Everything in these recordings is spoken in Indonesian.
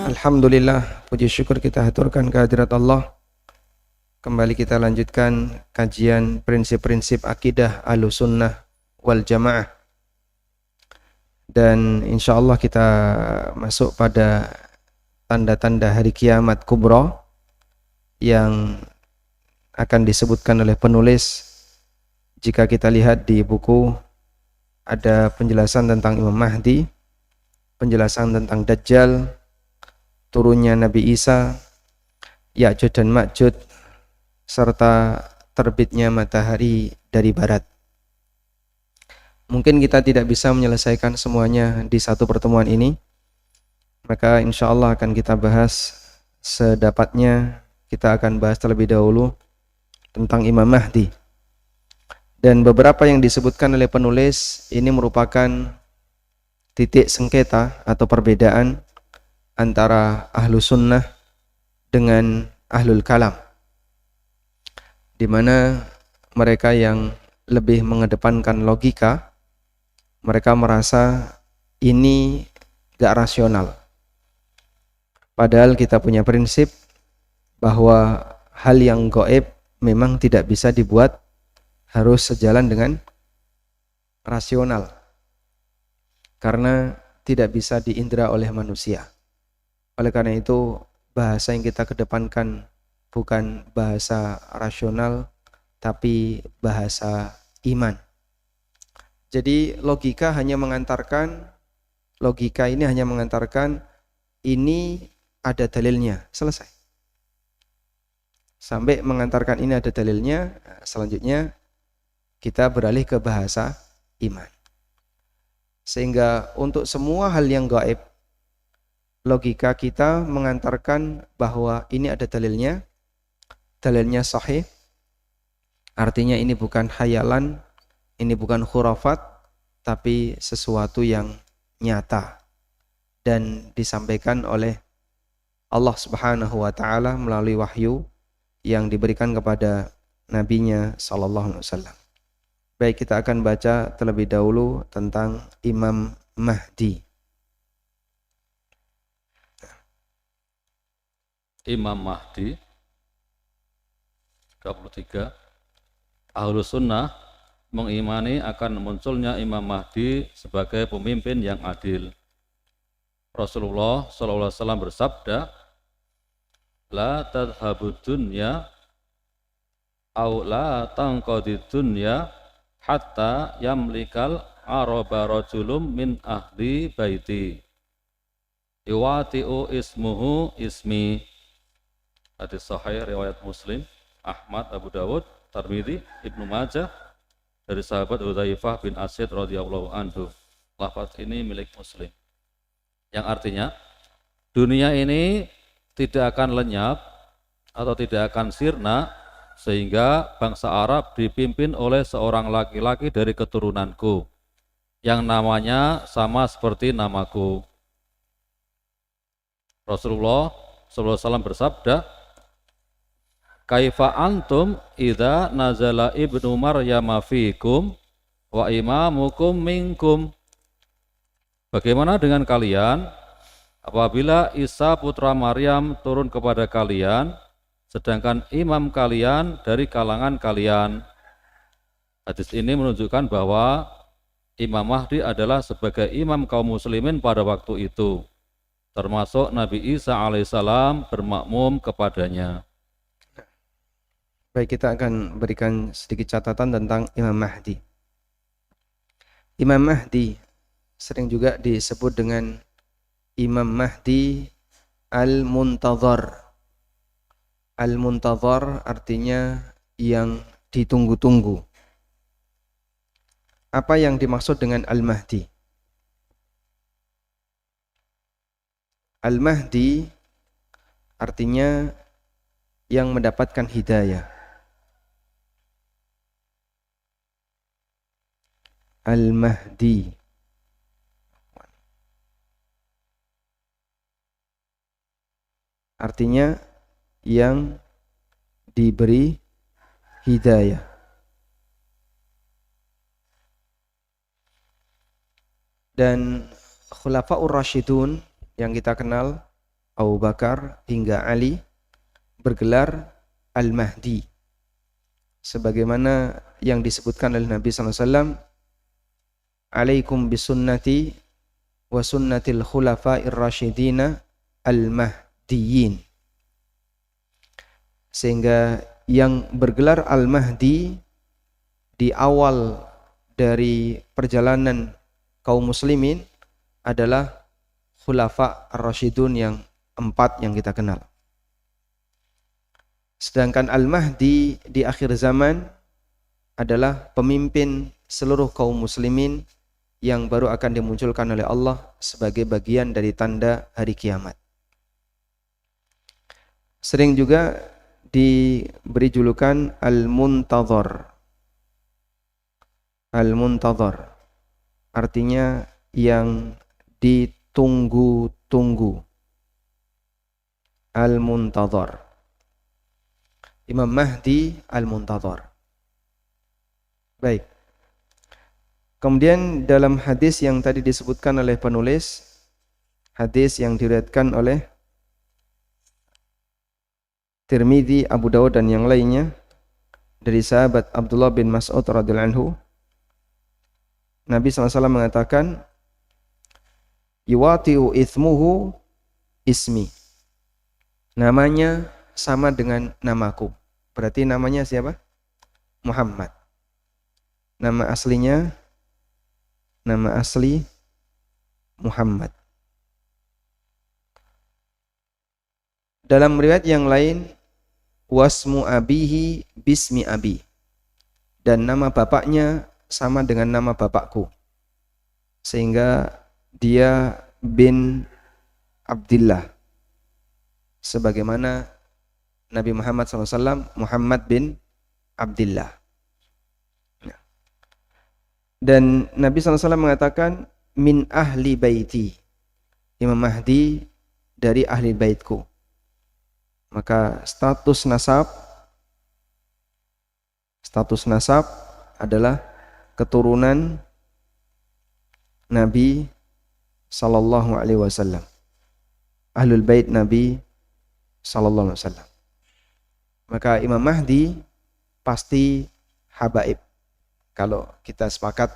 Alhamdulillah, puji syukur kita haturkan kehadirat Allah. Kembali kita lanjutkan kajian prinsip-prinsip akidah Ahlussunnah wal Jamaah. Dan insya Allah kita masuk pada tanda-tanda hari kiamat kubra yang akan disebutkan oleh penulis. Jika kita lihat di buku, ada penjelasan tentang Imam Mahdi, penjelasan tentang Dajjal, turunnya Nabi Isa, Ya'juj dan Ma'juj, serta terbitnya matahari dari barat. Mungkin kita tidak bisa menyelesaikan semuanya di satu pertemuan ini, maka insya Allah akan kita bahas sedapatnya. Kita akan bahas terlebih dahulu tentang Imam Mahdi. Dan beberapa yang disebutkan oleh penulis ini merupakan titik sengketa atau perbedaan antara ahlu sunnah dengan ahlul kalam, di mana mereka yang lebih mengedepankan logika, mereka merasa ini gak rasional. Padahal kita punya prinsip bahwa hal yang gaib memang tidak bisa dibuat harus sejalan dengan rasional, karena tidak bisa diindra oleh manusia. Oleh karena itu, bahasa yang kita kedepankan bukan bahasa rasional, tapi bahasa iman. Jadi logika ini hanya mengantarkan ini ada dalilnya, selesai. Sampai mengantarkan ini ada dalilnya, selanjutnya kita beralih ke bahasa iman. Sehingga untuk semua hal yang gaib, logika kita mengantarkan bahwa ini ada dalilnya sahih, artinya ini bukan khayalan, ini bukan khurafat, tapi sesuatu yang nyata dan disampaikan oleh Allah Subhanahu wa taala melalui wahyu yang diberikan kepada nabinya sallallahu alaihi wasallam. Baik, kita akan baca terlebih dahulu tentang Imam Mahdi. Imam Mahdi 23. Ahlus Sunnah mengimani akan munculnya Imam Mahdi sebagai pemimpin yang adil. Rasulullah SAW bersabda, la tadhhabud dunya aw la tanqadid dunya hatta yamlikal araba rajulum min ahli baiti iwati'u ismuhu ismi. Hadis sahih riwayat Muslim, Ahmad, Abu Dawud, Tirmidzi, Ibnu Majah dari sahabat Hudzaifah bin Asid radhiyallahu anhu. Lafaz ini milik Muslim. Yang artinya dunia ini tidak akan lenyap atau tidak akan sirna sehingga bangsa Arab dipimpin oleh seorang laki-laki dari keturunanku yang namanya sama seperti namaku. Rasulullah SAW bersabda, kaifa antum idza nazala ibnu maryam fiikum wa imamukum minkum. Bagaimana dengan kalian apabila Isa putra Maryam turun kepada kalian sedangkan imam kalian dari kalangan kalian? Hadis ini menunjukkan bahwa Imam Mahdi adalah sebagai imam kaum muslimin pada waktu itu, termasuk Nabi Isa alaihissalam bermakmum kepadanya. Baik, kita akan berikan sedikit catatan tentang Imam Mahdi. Imam Mahdi sering juga disebut dengan Imam Mahdi Al-Muntadhar. Al-Muntadhar artinya yang ditunggu-tunggu. Apa yang dimaksud dengan Al-Mahdi? Al-Mahdi artinya yang mendapatkan hidayah. Al-Mahdi artinya yang diberi hidayah. Dan Khulafaur Rasyidun yang kita kenal, Abu Bakar hingga Ali, bergelar Al-Mahdi. Sebagaimana yang disebutkan oleh Nabi SAW, alaikum bisunnati wa sunnatil khulafa'ir rasyidina al-mahdiyyin. Sehingga yang bergelar Al-Mahdi di awal dari perjalanan kaum muslimin adalah khulafa ar-rasyidun yang 4 yang kita kenal. Sedangkan Al-Mahdi di akhir zaman adalah pemimpin seluruh kaum muslimin yang baru akan dimunculkan oleh Allah sebagai bagian dari tanda hari kiamat. Sering juga diberi julukan Al-Muntadhar. Al-Muntadhar artinya yang ditunggu-tunggu. Al-Muntadhar. Imam Mahdi Al-Muntadhar. Baik. Kemudian dalam hadis yang tadi disebutkan oleh penulis, hadis yang diriwayatkan oleh Tirmidzi, Abu Dawud dan yang lainnya dari sahabat Abdullah bin Mas'ud radhiyallahu anhu, Nabi SAW mengatakan, yuwati'u ithmuhu ismi. Namanya sama dengan namaku. Berarti namanya siapa? Muhammad. Nama asli Muhammad. Dalam riwayat yang lain, wasmu abihi bismi abi. Dan nama bapaknya sama dengan nama bapakku. Sehingga dia bin Abdillah. Sebagaimana Nabi Muhammad SAW, Muhammad bin Abdillah. Dan Nabi SAW mengatakan, min ahli baiti. Imam Mahdi dari ahli baitku. Maka status nasab adalah keturunan Nabi sallallahu alaihi wasallam. Ahlul bait Nabi sallallahu alaihi wasallam. Maka Imam Mahdi pasti habaib. Kalau kita sepakat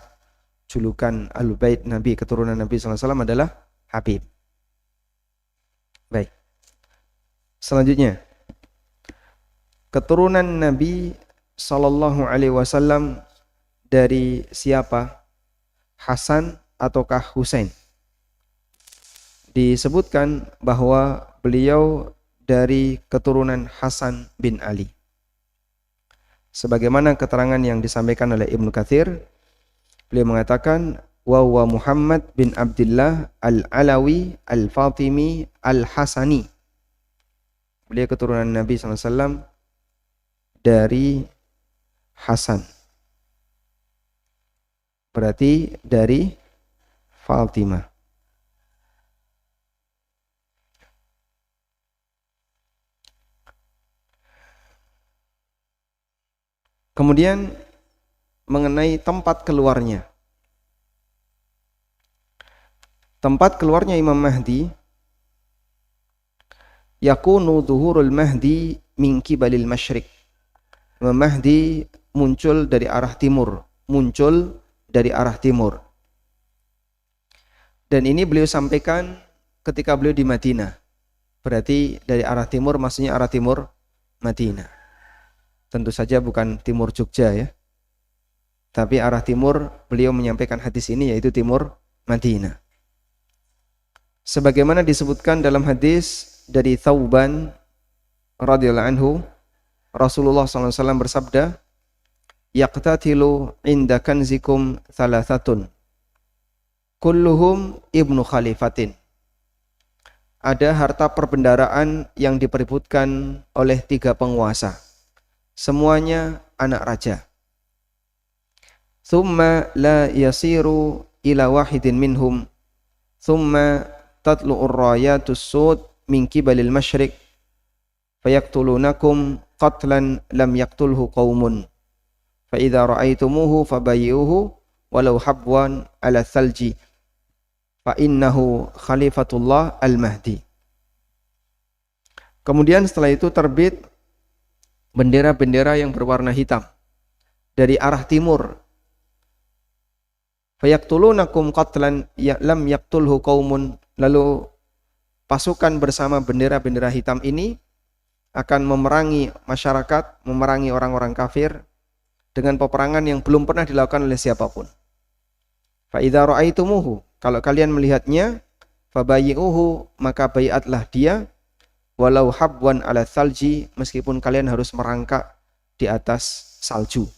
julukan Ahlul bait Nabi, keturunan Nabi sallallahu alaihi wasallam adalah Habib. Baik. Selanjutnya, keturunan Nabi sallallahu alaihi wasallam dari siapa? Hasan ataukah Husain? Disebutkan bahwa beliau dari keturunan Hasan bin Ali. Sebagaimana keterangan yang disampaikan oleh Ibnu Katsir, beliau mengatakan wa huwa Muhammad bin Abdullah al-Alawi al-Fatimi al-Hasani. Beliau keturunan Nabi SAW dari Hasan. Berarti dari Fatimah. Kemudian mengenai tempat keluarnya. Tempat keluarnya Imam Mahdi, yakunu dhuhurul Mahdi min qibalil masyriq. Imam Mahdi muncul dari arah timur, Dan ini beliau sampaikan ketika beliau di Madinah. Berarti dari arah timur maksudnya arah timur Madinah. Tentu saja bukan timur Jogja ya. Tapi arah timur beliau menyampaikan hadis ini yaitu timur Madinah. Sebagaimana disebutkan dalam hadis dari Thauban radhiyallahu anhu, Rasulullah SAW bersabda, yaqtatilu inda kanzikum thalathatun kulluhum ibnu khalifatin. Ada harta perbendaraan yang diperebutkan oleh 3 penguasa. Semuanya anak raja. Thumma la yasiru ila wahidin minhum. Thumma tatlu'ur rayatus sud min qibalil masyriq. Fayaktulunakum qatlan lam yaktulhu qaumun. Fa idza ra'aitumuhu fabayyuhu walau habwan ala thalji. fa innahu khalifatullah al-mahdi. Kemudian setelah itu terbit bendera-bendera yang berwarna hitam dari arah timur. Fayaqtulunakum qatlan lam yaqtulhu qaumun. Lalu pasukan bersama bendera-bendera hitam ini akan memerangi masyarakat, memerangi orang-orang kafir dengan peperangan yang belum pernah dilakukan oleh siapapun. Fa idza ra'aitumuhu, kalau kalian melihatnya, fabayyi'uhu, maka baiatlah dia, walau habwan ala salji, meskipun kalian harus merangkak di atas salju.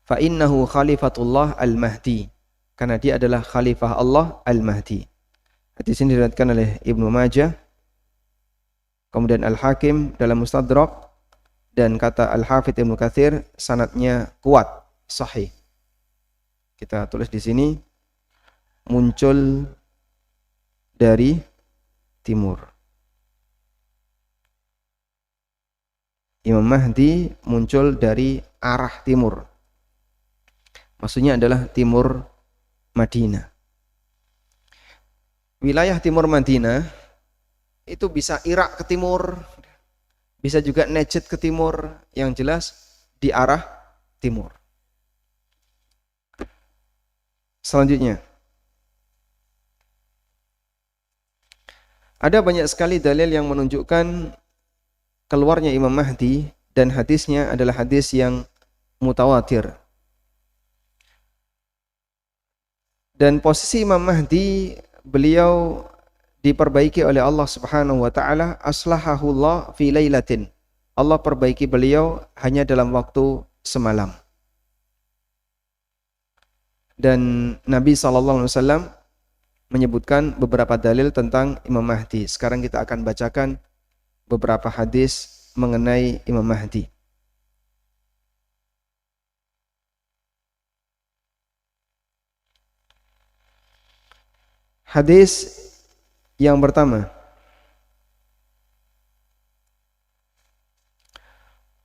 Fa innahu khalifatullah al-mahdi, karena dia adalah khalifah Allah al-mahdi. Hadis ini diriwayatkan oleh Ibnu Majah, kemudian Al-Hakim dalam Mustadrak, dan kata Al-Hafidz Ibnu Katsir sanadnya kuat, sahih. Kita tulis di sini, muncul dari timur. Imam Mahdi muncul dari arah timur. Maksudnya adalah timur Madinah. Wilayah timur Madinah itu bisa Irak ke timur, bisa juga Najd ke timur, yang jelas di arah timur. Selanjutnya, ada banyak sekali dalil yang menunjukkan keluarnya Imam Mahdi, dan hadisnya adalah hadis yang mutawatir. Dan posisi Imam Mahdi, beliau diperbaiki oleh Allah Subhanahu wa taala, aslahahullah fi lailatin. Allah perbaiki beliau hanya dalam waktu semalam. Dan Nabi SAW menyebutkan beberapa dalil tentang Imam Mahdi. Sekarang kita akan bacakan beberapa hadis mengenai Imam Mahdi. Hadis yang pertama,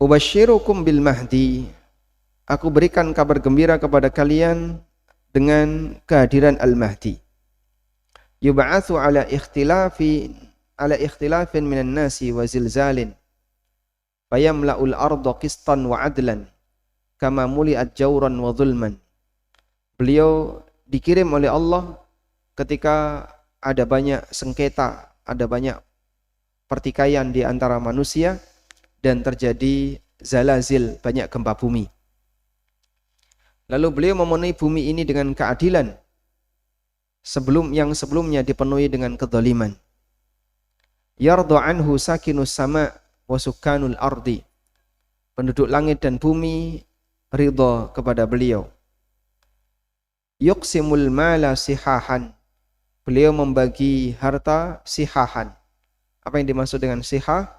Ubashirukum bil Mahdi, aku berikan kabar gembira kepada kalian dengan kehadiran Al-Mahdi. Yub'atsu ala ikhtilafin minan nasi wa zilzalin, fayamla'ul arda qistan wa adlan, kama muli'at jawran wa zulman. Beliau dikirim oleh Allah ketika ada banyak sengketa, ada banyak pertikaian di antara manusia, dan terjadi zalazil, banyak gempa bumi. Lalu beliau memenuhi bumi ini dengan keadilan, yang sebelumnya dipenuhi dengan kezaliman. Yardu anhu sakinus sama wa sukanul ardi, penduduk langit dan bumi ridha kepada beliau. Yuqsimul mala sihahan, beliau membagi harta sihahan. Apa yang dimaksud dengan sihah?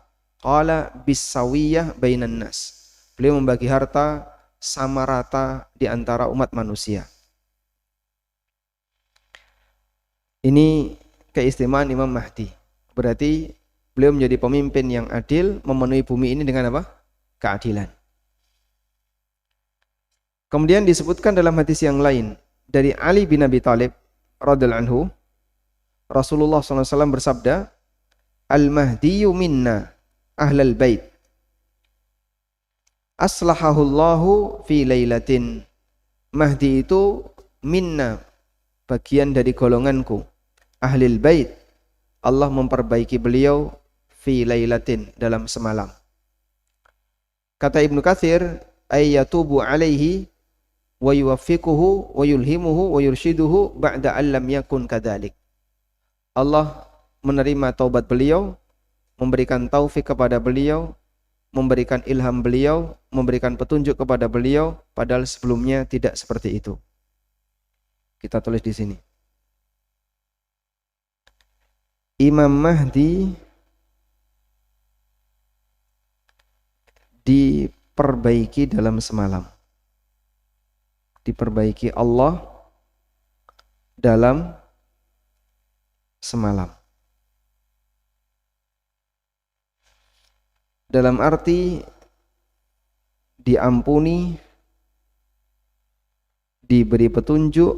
Qala bisawiyah bainan nas, beliau membagi harta sama rata di antara umat manusia. Ini keistimewaan Imam Mahdi. Berarti beliau menjadi pemimpin yang adil, memenuhi bumi ini dengan apa? Keadilan. Kemudian disebutkan dalam hadis yang lain dari Ali bin Abi Thalib radhiyallahu anhu, Rasulullah SAW bersabda, Al-Mahdiyu minna ahlal bait, aslahahullahu fi lailatin. Mahdi itu minna, bagian dari golonganku, ahlil bait, Allah memperbaiki beliau fi lailatin, dalam semalam. Kata Ibnu Katsir, ayyatubu alaihi wa yuwaffiquhu wa yulhimuhu wa yurshiduhu ba'da allam yakun kadzalik. Allah menerima taubat beliau, memberikan taufik kepada beliau, memberikan ilham beliau, memberikan petunjuk kepada beliau, padahal sebelumnya tidak seperti itu. Kita tulis di sini. Imam Mahdi diperbaiki dalam semalam. Diperbaiki Allah dalam semalam. Dalam arti diampuni, diberi petunjuk,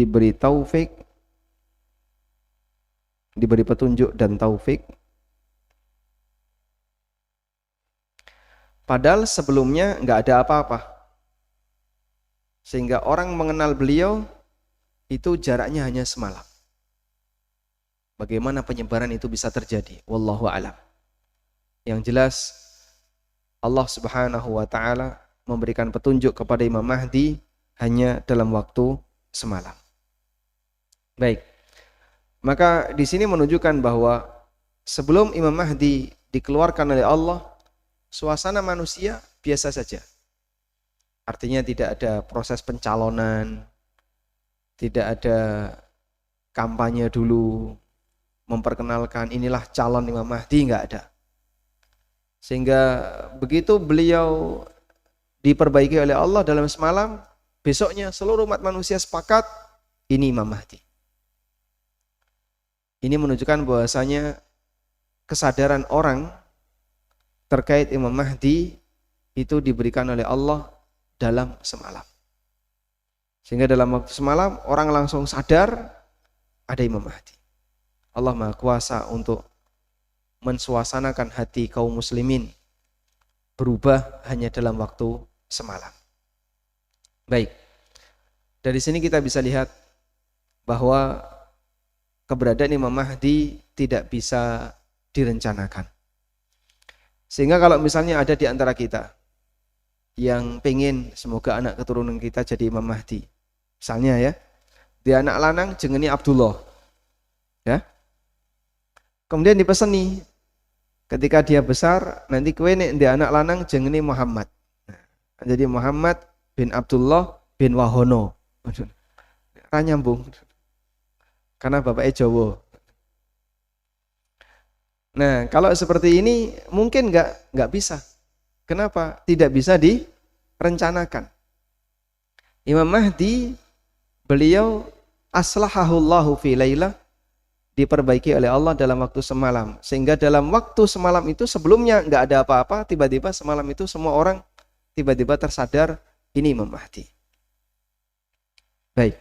diberi taufik, diberi petunjuk dan taufik. Padahal sebelumnya nggak ada apa-apa. Sehingga orang mengenal beliau itu jaraknya hanya semalam. Bagaimana penyebaran itu bisa terjadi? Wallahu a'lam. Yang jelas Allah Subhanahu wa taala memberikan petunjuk kepada Imam Mahdi hanya dalam waktu semalam. Baik. Maka di sini menunjukkan bahwa sebelum Imam Mahdi dikeluarkan oleh Allah, suasana manusia biasa saja. Artinya tidak ada proses pencalonan, tidak ada kampanye dulu, memperkenalkan inilah calon Imam Mahdi, enggak ada. Sehingga begitu beliau diperbaiki oleh Allah dalam semalam, besoknya seluruh umat manusia sepakat ini Imam Mahdi. Ini menunjukkan bahwasanya kesadaran orang terkait Imam Mahdi itu diberikan oleh Allah dalam semalam. Sehingga dalam waktu semalam orang langsung sadar ada Imam Mahdi. Allah Maha Kuasa untuk mensuasanakan hati kaum muslimin berubah hanya dalam waktu semalam. Baik. Dari sini kita bisa lihat bahwa keberadaan Imam Mahdi tidak bisa direncanakan. Sehingga kalau misalnya ada di antara kita yang pengen semoga anak keturunan kita jadi Imam Mahdi. Misalnya ya, dia anak lanang jenenge Abdullah. Ya. Kemudian dipeseni ketika dia besar nanti kowe nek dia anak lanang jenenge Muhammad. Nah, jadi Muhammad bin Abdullah bin Wahono. Ra nyambung. Karena bapaknya Jawa. Nah, kalau seperti ini mungkin enggak bisa. Kenapa? Tidak bisa direncanakan. Imam Mahdi beliau aslahahullahu fi lailah, diperbaiki oleh Allah dalam waktu semalam. Sehingga dalam waktu semalam itu sebelumnya enggak ada apa-apa, tiba-tiba semalam itu semua orang tiba-tiba tersadar ini Imam Mahdi. Baik.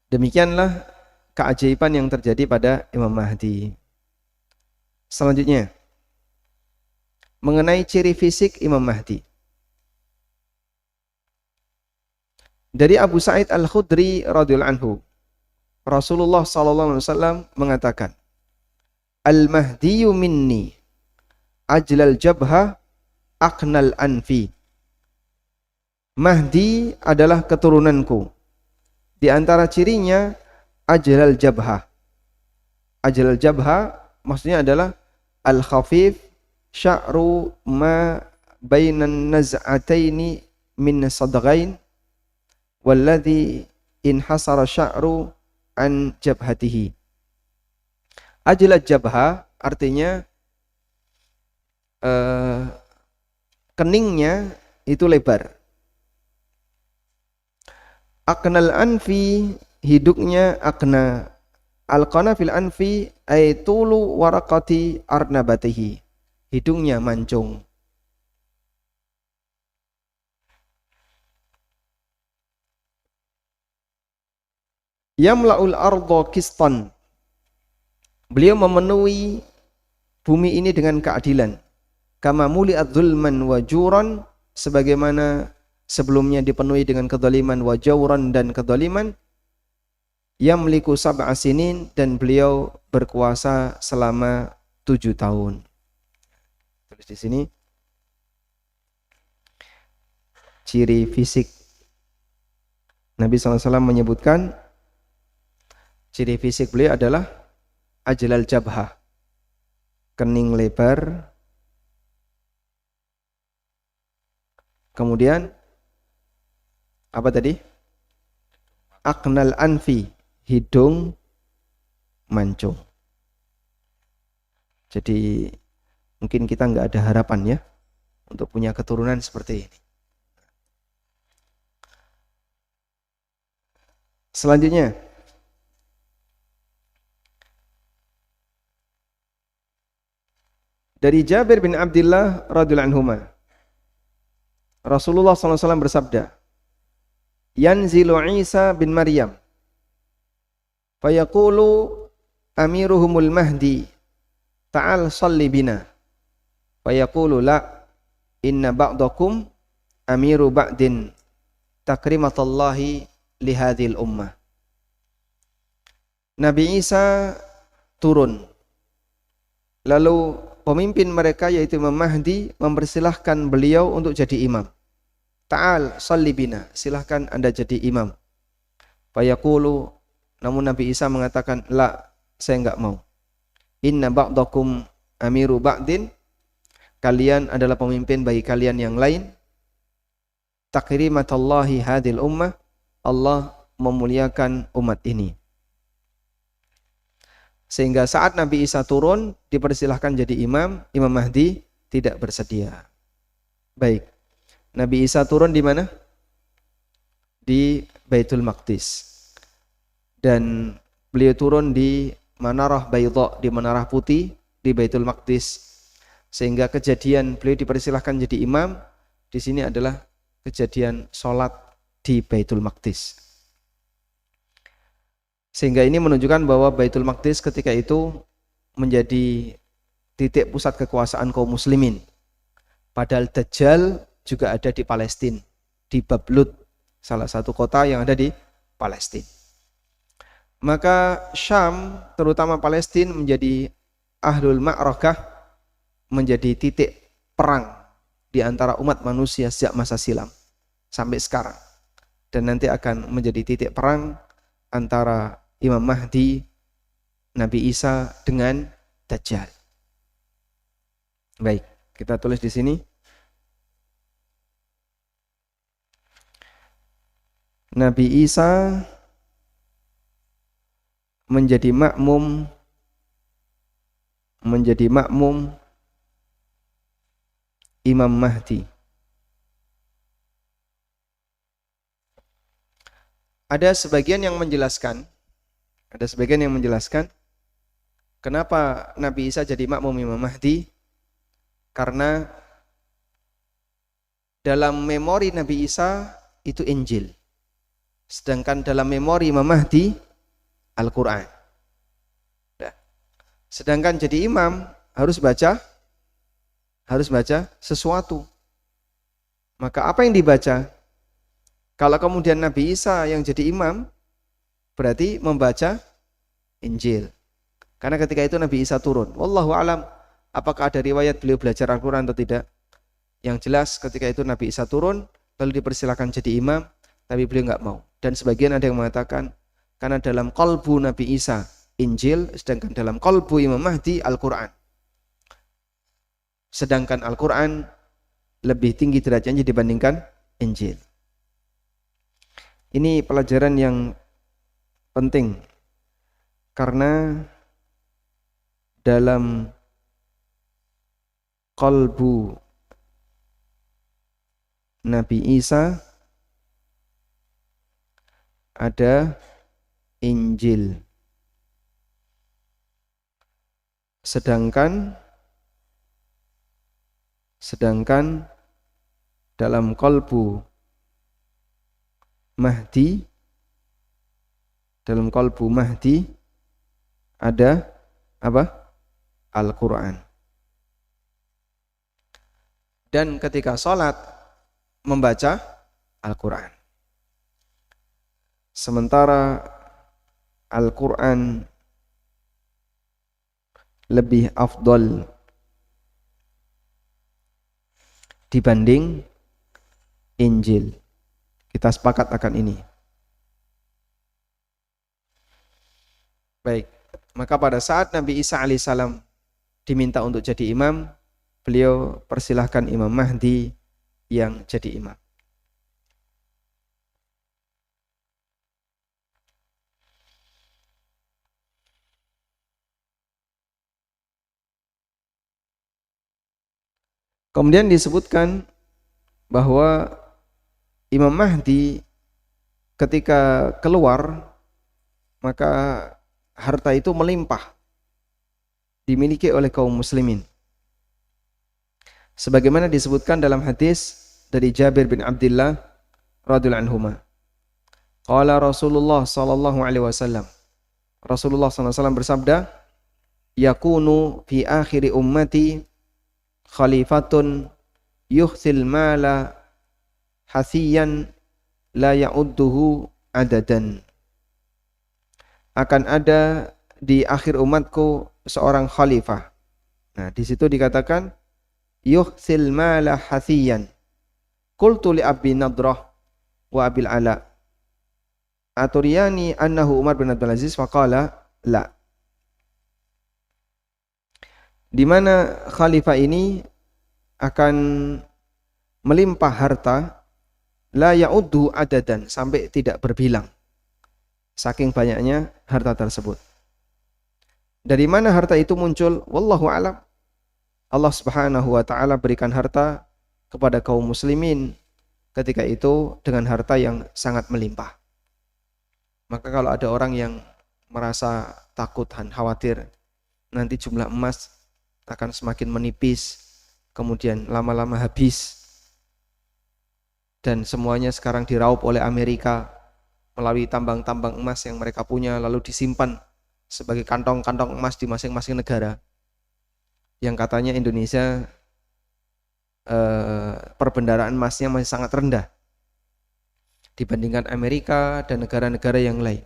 Demikianlah keajaiban yang terjadi pada Imam Mahdi. Selanjutnya, mengenai ciri fisik Imam Mahdi. Dari Abu Sa'id Al-Khudri radhiyallahu anhu, Rasulullah sallallahu alaihi wasallam mengatakan, Al-Mahdiyu minni, ajlal jabha, aqnal anfi. Mahdi adalah keturunanku. Di antara cirinya ajlal jabha. Ajlal jabha maksudnya adalah al-khafif sya'ru ma bainan naz'ataini min sadghain walladhi inhasara sya'ru an jabhatihi. Ajlal jabha artinya keningnya itu lebar. Aqnal anfi, hidungnya aqna. Al-qana fil anfi ay tulu waraqati arnabatihi. Hidungnya mancung. Yamla'ul arda qistan. Beliau memenuhi bumi ini dengan keadilan. Kama muli'ad dzulman wa juran, sebagaimana sebelumnya dipenuhi dengan kezaliman wa jawran dan kezaliman. Yamliku sab'a sinin, dan beliau berkuasa selama 7 tahun. Tulis di sini ciri fisik. Nabi SAW menyebutkan ciri fisik beliau adalah ajlal jabhah, kening lebar. Kemudian apa tadi? Aqnal anfi, hidung mancung. Jadi mungkin kita nggak ada harapan ya untuk punya keturunan seperti ini. Selanjutnya, dari Jabir bin Abdullah radhiyallahu anhuma, Rasulullah SAW bersabda, yanzilu Isa bin Maryam fayaqulu amiruhumul mahdi ta'al salli bina fayaqulu la inna ba'dakum amiru ba'din takrimatallahi lihadhil ummah. Nabi Isa turun, lalu pemimpin mereka yaitu Imam Mahdi mempersilahkan beliau untuk jadi imam. Ta'al salli bina, silahkan anda jadi imam. Fayaqulu, namun Nabi Isa mengatakan, la, saya enggak mau. Inna ba'dakum amiru ba'din, kalian adalah pemimpin bagi kalian yang lain. Takrimatallahi hadil ummah, Allah memuliakan umat ini. Sehingga saat Nabi Isa turun, dipersilahkan jadi imam, Imam Mahdi tidak bersedia. Baik, Nabi Isa turun di mana? Di Baitul Maqdis. Dan beliau turun di Manarah Baydha, di Menara Putih, di Baitul Maqdis. Sehingga kejadian beliau dipersilahkan jadi imam, di sini adalah kejadian sholat di Baitul Maqdis. Sehingga ini menunjukkan bahwa Baitul Maqdis ketika itu menjadi titik pusat kekuasaan kaum muslimin. Padahal Dajjal juga ada di Palestina, di Bablut, salah satu kota yang ada di Palestina. Maka Syam, terutama Palestina, menjadi ahlul ma'rakah, menjadi titik perang di antara umat manusia sejak masa silam sampai sekarang. Dan nanti akan menjadi titik perang antara Imam Mahdi, Nabi Isa dengan Dajjal. Baik, kita tulis di sini. Nabi Isa menjadi makmum Imam Mahdi. Ada sebagian yang menjelaskan kenapa Nabi Isa jadi makmum Imam Mahdi, karena dalam memori Nabi Isa itu Injil, sedangkan dalam memori Imam Mahdi Al-Quran. Sedangkan jadi imam harus baca sesuatu. Maka apa yang dibaca? Kalau kemudian Nabi Isa yang jadi imam, berarti membaca Injil. Karena ketika itu Nabi Isa turun. Wallahu alam, apakah ada riwayat beliau belajar Al-Quran atau tidak? Yang jelas ketika itu Nabi Isa turun, lalu dipersilakan jadi imam, tapi beliau nggak mau. Dan sebagian ada yang mengatakan, karena dalam qalbu Nabi Isa Injil, sedangkan dalam qalbu Imam Mahdi Al-Quran. Sedangkan Al-Quran lebih tinggi derajatnya dibandingkan Injil. Ini pelajaran yang penting, karena dalam qalbu Nabi Isa ada Injil, sedangkan dalam qalbu Mahdi, ada apa? Al-Quran. Dan ketika sholat membaca Al-Quran. Sementara Al-Quran lebih afdol dibanding Injil. Kita sepakat akan ini. Baik, maka pada saat Nabi Isa alaihissalam diminta untuk jadi imam, beliau persilahkan Imam Mahdi yang jadi imam. Kemudian disebutkan bahwa Imam Mahdi ketika keluar, maka harta itu melimpah, dimiliki oleh kaum muslimin. Sebagaimana disebutkan dalam hadis dari Jabir bin Abdullah radhiyallahu anhuma. Qala Rasulullah sallallahu alaihi wasallam. Rasulullah sallallahu alaihi wasallam bersabda, yakunu fi akhiri ummati khalifatun yukhsil mala hasiyan la ya'udduhu adadan. Akan ada di akhir umatku seorang khalifah. Nah, di situ dikatakan yukhsil mala hasiyan. Qultu li Abi Nadrah wa Abil Ala aturiyani annahu Umar bin Abdul Aziz faqala la. Di mana khalifah ini akan melimpah harta la ya'uddu adadan, sampai tidak berbilang saking banyaknya harta tersebut. Dari mana harta itu muncul? Wallahu a'lam. Allah Subhanahu wa taala berikan harta kepada kaum muslimin ketika itu dengan harta yang sangat melimpah. Maka kalau ada orang yang merasa takut dan khawatir nanti jumlah emas akan semakin menipis, kemudian lama-lama habis, dan semuanya sekarang diraup oleh Amerika melalui tambang-tambang emas yang mereka punya, lalu disimpan sebagai kantong-kantong emas di masing-masing negara. Yang katanya Indonesia perbendaharaan emasnya masih sangat rendah dibandingkan Amerika dan negara-negara yang lain.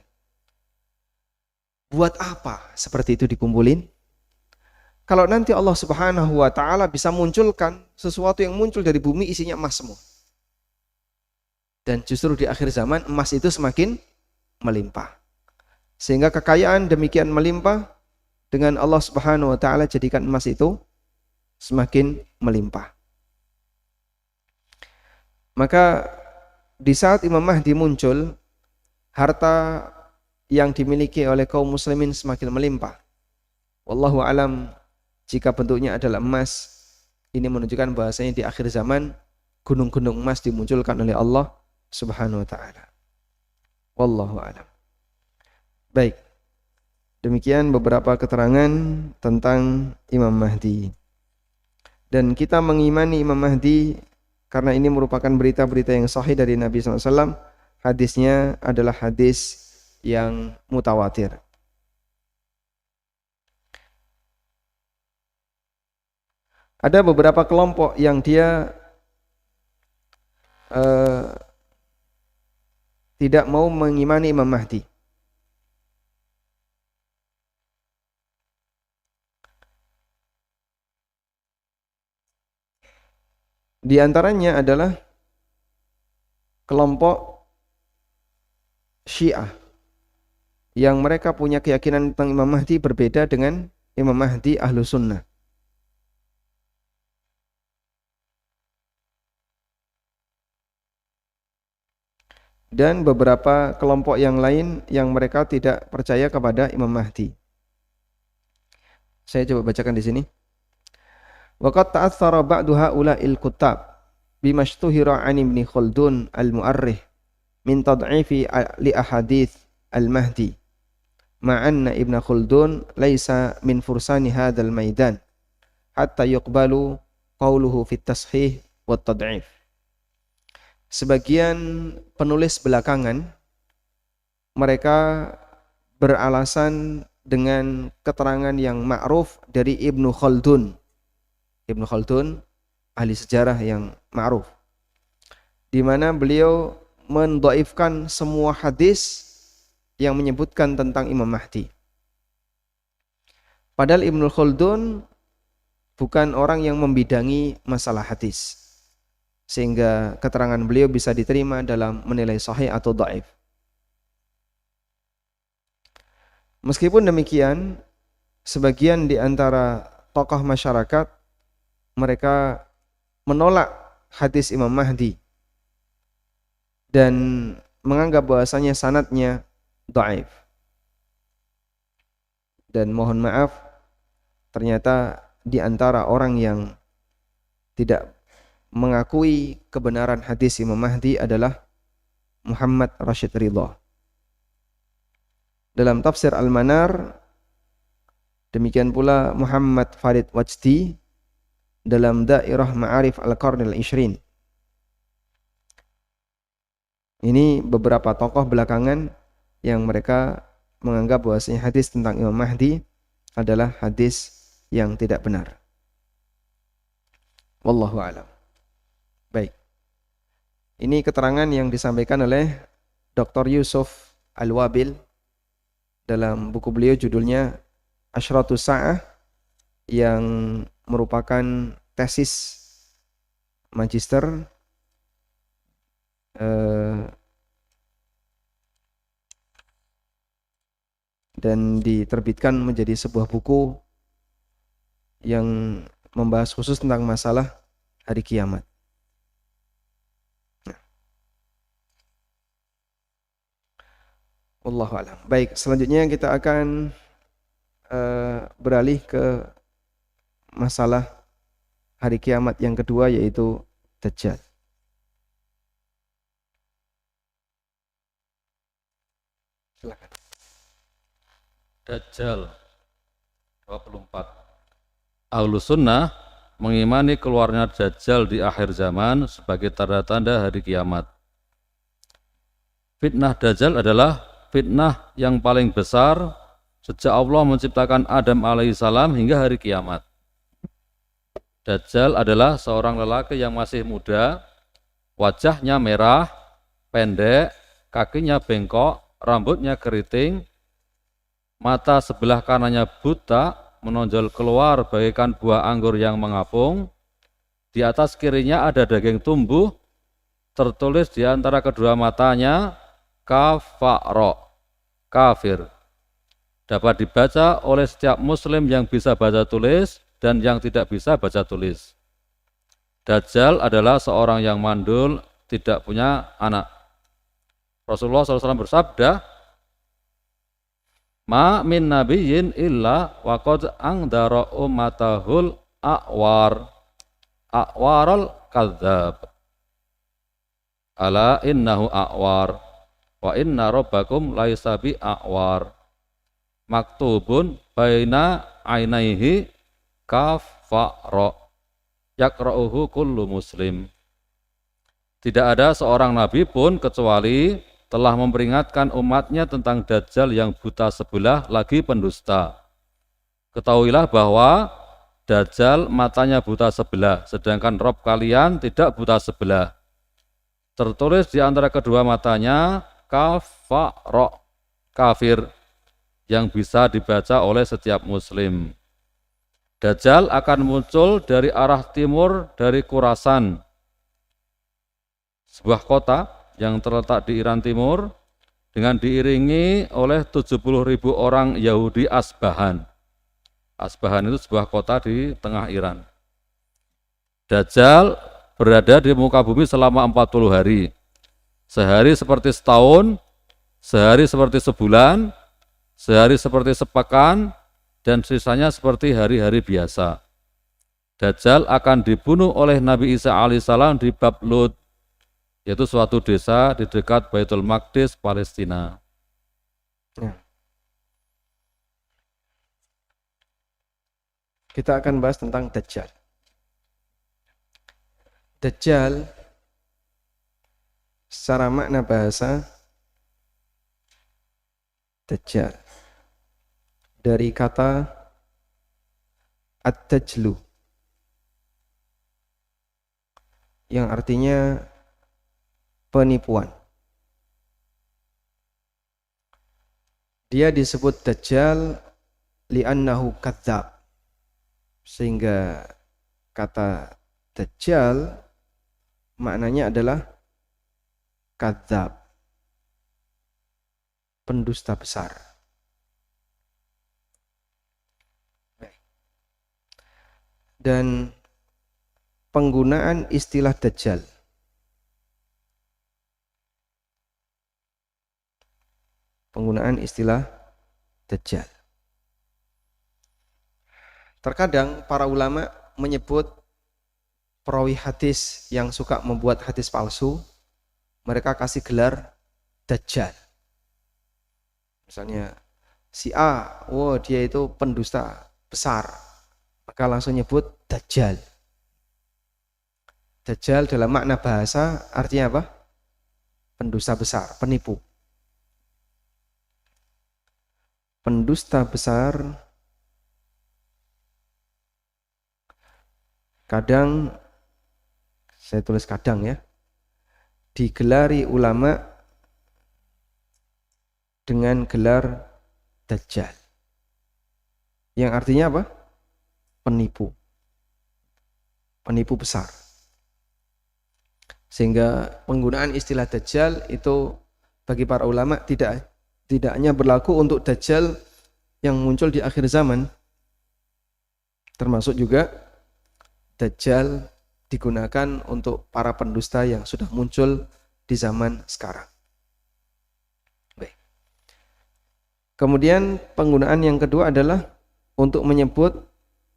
Buat apa seperti itu dikumpulin? Kalau nanti Allah Subhanahu wa taala bisa munculkan sesuatu yang muncul dari bumi isinya emas semua. Dan justru di akhir zaman emas itu semakin melimpah. Sehingga kekayaan demikian melimpah, dengan Allah Subhanahu wa taala jadikan emas itu semakin melimpah. Maka di saat Imam Mahdi muncul, harta yang dimiliki oleh kaum muslimin semakin melimpah. Wallahu alam, jika bentuknya adalah emas, ini menunjukkan bahasanya di akhir zaman gunung-gunung emas dimunculkan oleh Allah Subhanahu wa taala. Wallahu alam. Baik. Demikian beberapa keterangan tentang Imam Mahdi. Dan kita mengimani Imam Mahdi karena ini merupakan berita-berita yang sahih dari Nabi SAW. Hadisnya adalah hadis yang mutawatir. Ada beberapa kelompok yang dia tidak mau mengimani Imam Mahdi. Di antaranya adalah kelompok Syiah yang mereka punya keyakinan tentang Imam Mahdi berbeda dengan Imam Mahdi Ahlu Sunnah. Dan beberapa kelompok yang lain yang mereka tidak percaya kepada Imam Mahdi. Saya coba bacakan di sini. Waqad ta'athara ba'du ha'ula'il kutab bima ishtuhira 'an Ibn Khaldun al-Mu'arrikh min tad'ifi li ahadits al-Mahdi ma'anna Ibn Khaldun laysa min fursani hadzal maidan hatta yuqbalu qawluhu fit tashih wat tad'if. Sebagian penulis belakangan mereka beralasan dengan keterangan yang ma'ruf dari Ibnu Khaldun. Ibnu Khaldun ahli sejarah yang ma'ruf, di mana beliau mendhaifkan semua hadis yang menyebutkan tentang Imam Mahdi. Padahal Ibnu Khaldun bukan orang yang membidangi masalah hadis, sehingga keterangan beliau bisa diterima dalam menilai sahih atau dhaif. Meskipun demikian, sebagian di antara tokoh masyarakat mereka menolak hadis Imam Mahdi dan menganggap bahwasanya sanadnya dhaif. Dan mohon maaf, ternyata di antara orang yang tidak mengakui kebenaran hadis Imam Mahdi adalah Muhammad Rashid Ridha. Dalam tafsir Al-Manar, demikian pula Muhammad Farid Wajdi dalam Dairah Ma'arif Al-Qarn Al-Ishrin. Ini beberapa tokoh belakangan yang mereka menganggap bahwasanya hadis tentang Imam Mahdi adalah hadis yang tidak benar. Wallahu a'lam. Baik. Ini keterangan yang disampaikan oleh Dr. Yusuf Al-Wabil dalam buku beliau judulnya Asyratus Sa'ah, yang merupakan tesis magister dan diterbitkan menjadi sebuah buku yang membahas khusus tentang masalah hari kiamat. Wallahu a'lam. Baik, selanjutnya kita akan beralih ke masalah hari kiamat yang kedua, yaitu Dajjal. Silakan. Dajjal 24. Ahlus Sunnah mengimani keluarnya Dajjal di akhir zaman sebagai tanda-tanda hari kiamat. Fitnah Dajjal adalah fitnah yang paling besar sejak Allah menciptakan Adam alaihissalam hingga hari kiamat. Dajjal adalah seorang lelaki yang masih muda, wajahnya merah, pendek, kakinya bengkok, rambutnya keriting, mata sebelah kanannya buta, menonjol keluar bagaikan buah anggur yang mengapung. Di atas kirinya ada daging tumbuh, tertulis di antara kedua matanya, kafaro, kafir. Dapat dibaca oleh setiap muslim yang bisa baca tulis dan yang tidak bisa baca tulis. Dajjal adalah seorang yang mandul, tidak punya anak. Rasulullah SAW bersabda, ma min nabiyyin illa waqad angdara ummatahul a'warul kadzab. Ala innahu a'war wa inna rabbakum laisa bi a'war. Maktubun baina ainaihi kafara yakra'uhu kullu muslim. Tidak ada seorang nabi pun kecuali telah memperingatkan umatnya tentang Dajjal yang buta sebelah lagi pendusta. Ketahuilah bahwa Dajjal matanya buta sebelah, sedangkan Rob kalian tidak buta sebelah. Tertulis di antara kedua matanya, kafara, kafir, yang bisa dibaca oleh setiap muslim. Dajjal akan muncul dari arah timur dari Khurasan, sebuah kota yang terletak di Iran Timur, dengan diiringi oleh 70.000 orang Yahudi Asbahan. Asbahan itu sebuah kota di tengah Iran. Dajjal berada di muka bumi selama 40 hari. Sehari seperti setahun, sehari seperti sebulan, sehari seperti sepekan, dan sisanya seperti hari-hari biasa. Dajjal akan dibunuh oleh Nabi Isa alaihissalam di Bab Lut, yaitu suatu desa di dekat Baitul Maqdis, Palestina. Ya. Kita akan bahas tentang Dajjal. Dajjal secara makna bahasa, Dajjal dari kata at-tajlu yang artinya penipuan. Dia disebut Dajjal li'annahu kadzab, sehingga kata Dajjal maknanya adalah kadzab, pendusta besar. Dan penggunaan istilah Dajjal terkadang para ulama menyebut perawi hadis yang suka membuat hadis palsu, mereka kasih gelar Dajjal. Misalnya si A, dia itu pendusta besar, maka langsung nyebut Dajjal. Dajjal dalam makna bahasa artinya apa? pendusta besar, penipu. Pendusta besar kadang, saya tulis kadang ya, digelari ulama dengan gelar Dajjal, yang artinya apa? Penipu, penipu besar. Sehingga penggunaan istilah Dajjal itu bagi para ulama tidak hanya berlaku untuk Dajjal yang muncul di akhir zaman, termasuk juga Dajjal digunakan untuk para pendusta yang sudah muncul di zaman sekarang. Baik. Kemudian penggunaan yang kedua adalah untuk menyebut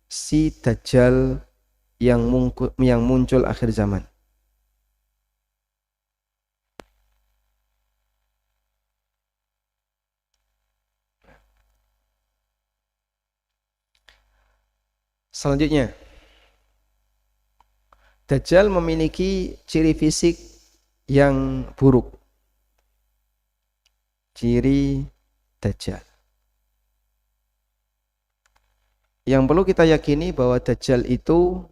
si Dajjal yang muncul akhir zaman. Selanjutnya, Dajjal memiliki ciri fisik yang buruk. Ciri Dajjal. Yang perlu kita yakini bahwa Dajjal itu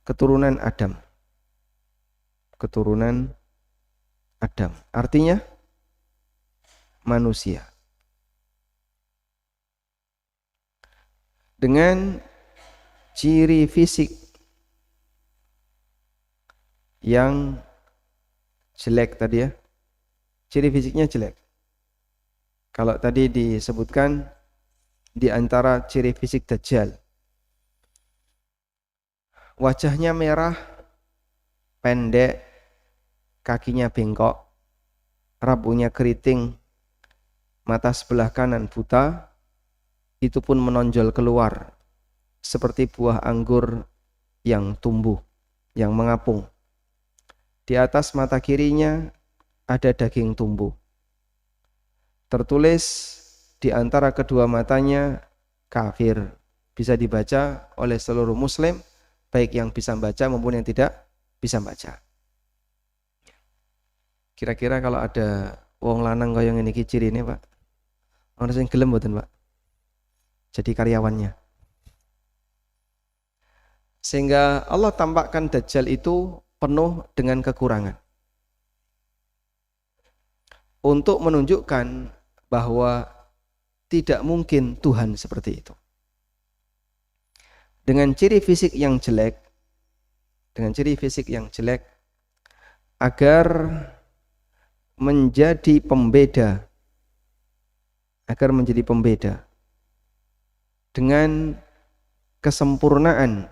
keturunan Adam. Keturunan Adam. Artinya manusia. Dengan ciri fisik yang jelek tadi ya. Ciri fisiknya jelek. Kalau tadi disebutkan di antara ciri fisik Dajjal, wajahnya merah, pendek, kakinya bengkok, rambutnya keriting, mata sebelah kanan buta, itu pun menonjol keluar seperti buah anggur yang tumbuh, yang mengapung. Di atas mata kirinya ada daging tumbuh. Tertulis di antara kedua matanya kafir. Bisa dibaca oleh seluruh muslim, baik yang bisa membaca maupun yang tidak bisa membaca. Kira-kira kalau ada wong lanang kaya ngene iki cirine, Pak. Ono sing gelem mboten, Pak? Jadi karyawannya. Sehingga Allah tampakkan Dajjal itu penuh dengan kekurangan. Untuk menunjukkan bahwa tidak mungkin Tuhan seperti itu. Dengan ciri fisik yang jelek, agar menjadi pembeda, dengan kesempurnaan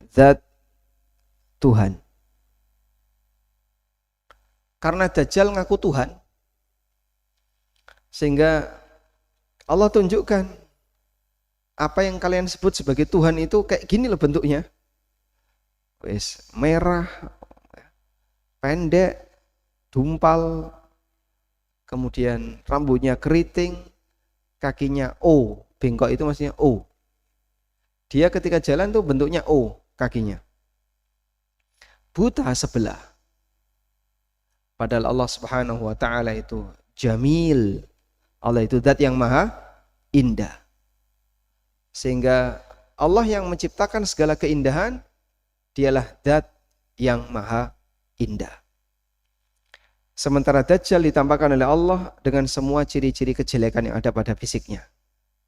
zat Tuhan. Karena Dajjal ngaku Tuhan, sehingga Allah tunjukkan apa yang kalian sebut sebagai Tuhan itu kayak gini loh bentuknya. Wes merah, pendek, dumpal, kemudian rambutnya keriting, kakinya O, bengkok itu maksudnya O. Dia ketika jalan tuh bentuknya O kakinya. Buta sebelah. Padahal Allah Subhanahu wa taala itu Jamil. Allah itu zat yang maha indah. Sehingga Allah yang menciptakan segala keindahan, dialah zat yang maha indah. Sementara Dajjal ditampakkan oleh Allah dengan semua ciri-ciri kejelekan yang ada pada fisiknya.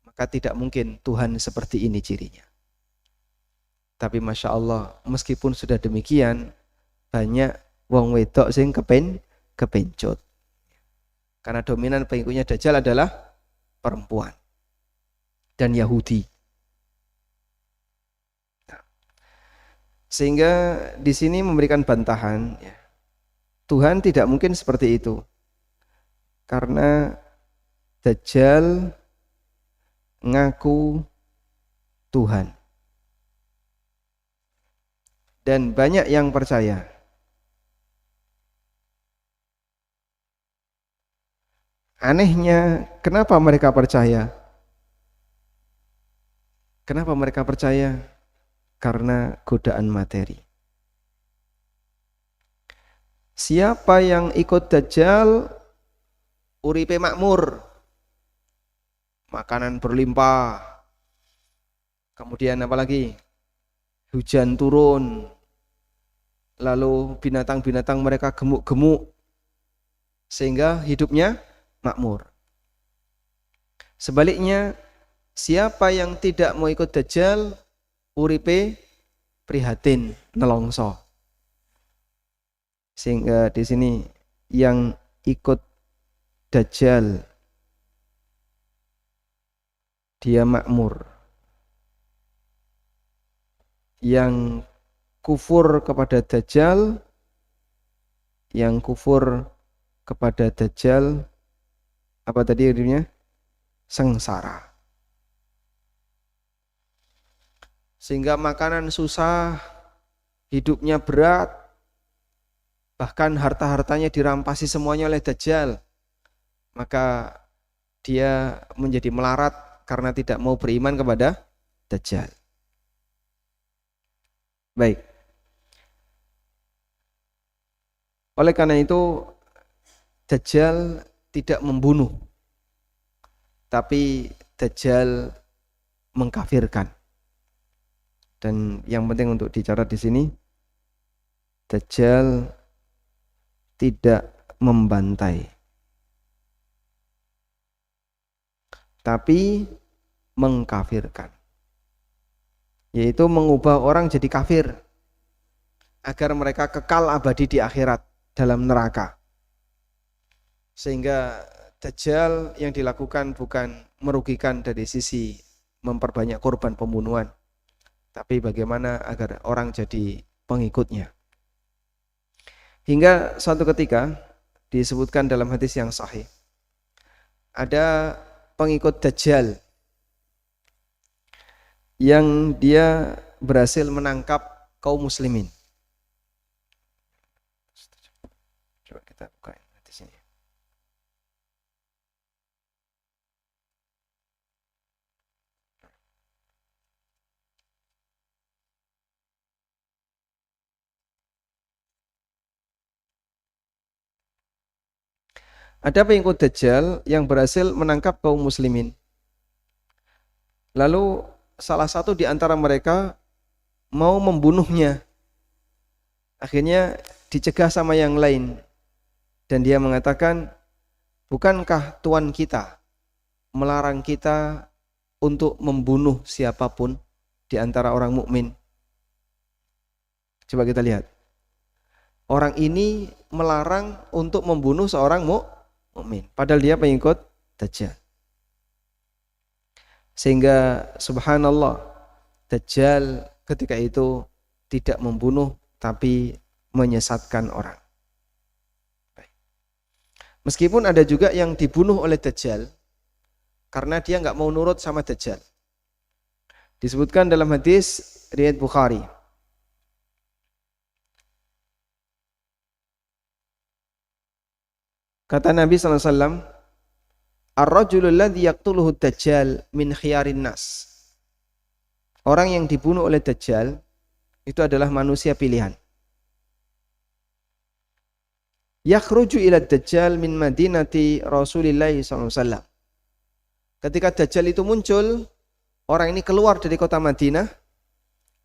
Maka tidak mungkin Tuhan seperti ini cirinya. Tapi Masya Allah, meskipun sudah demikian, banyak wong wedok sing kepencut. Karena dominan pengikutnya Dajjal adalah perempuan dan Yahudi. Sehingga di sini memberikan bantahan, ya, Tuhan tidak mungkin seperti itu. Karena Dajjal ngaku Tuhan. Dan banyak yang percaya. Anehnya, kenapa mereka percaya? Kenapa mereka percaya? Karena godaan materi. Siapa yang ikut Dajjal uripe makmur, makanan berlimpah, kemudian apa lagi? Hujan turun, lalu binatang-binatang mereka gemuk-gemuk, sehingga hidupnya makmur. Sebaliknya, siapa yang tidak mau ikut Dajjal, uripe prihatin, nelongso. Sehingga di sini yang ikut Dajjal dia makmur. Yang kufur kepada Dajjal, apa tadi artinya? Sengsara. Sehingga makanan susah, hidupnya berat, bahkan harta-hartanya dirampasi semuanya oleh Dajjal. Maka dia menjadi melarat karena tidak mau beriman kepada Dajjal. Baik. Oleh karena itu Dajjal tidak membunuh, tapi Dajjal mengkafirkan. Dan yang penting untuk dicatat di sini, Dajjal tidak membantai, tapi mengkafirkan, yaitu mengubah orang jadi kafir agar mereka kekal abadi di akhirat dalam neraka. Sehingga Dajjal yang dilakukan bukan merugikan dari sisi memperbanyak korban pembunuhan, tapi bagaimana agar orang jadi pengikutnya. Hingga suatu ketika disebutkan dalam hadis yang sahih, ada pengikut Dajjal yang dia berhasil menangkap kaum muslimin. Coba kita buka di sini. Ada pengikut Dajjal yang berhasil menangkap kaum muslimin. Lalu salah satu di antara mereka mau membunuhnya. Akhirnya dicegah sama yang lain. Dan dia mengatakan, bukankah Tuhan kita melarang kita untuk membunuh siapapun di antara orang mukmin? Coba kita lihat. Orang ini melarang untuk membunuh seorang mukmin, padahal dia pengikut Dajjal. Sehingga subhanallah, Dajjal ketika itu tidak membunuh tapi menyesatkan orang. Meskipun ada juga yang dibunuh oleh Dajjal karena dia nggak mau nurut sama Dajjal. Disebutkan dalam hadis riwayat Bukhari. Kata Nabi SAW, Ar-rajulul ladzi yaqtuluhu Dajjal min khiyarin nas. Orang yang dibunuh oleh Dajjal itu adalah manusia pilihan. Yakhruju ila Dajjal min madinati Rasulillah SAW. Ketika Dajjal itu muncul, orang ini keluar dari kota Madinah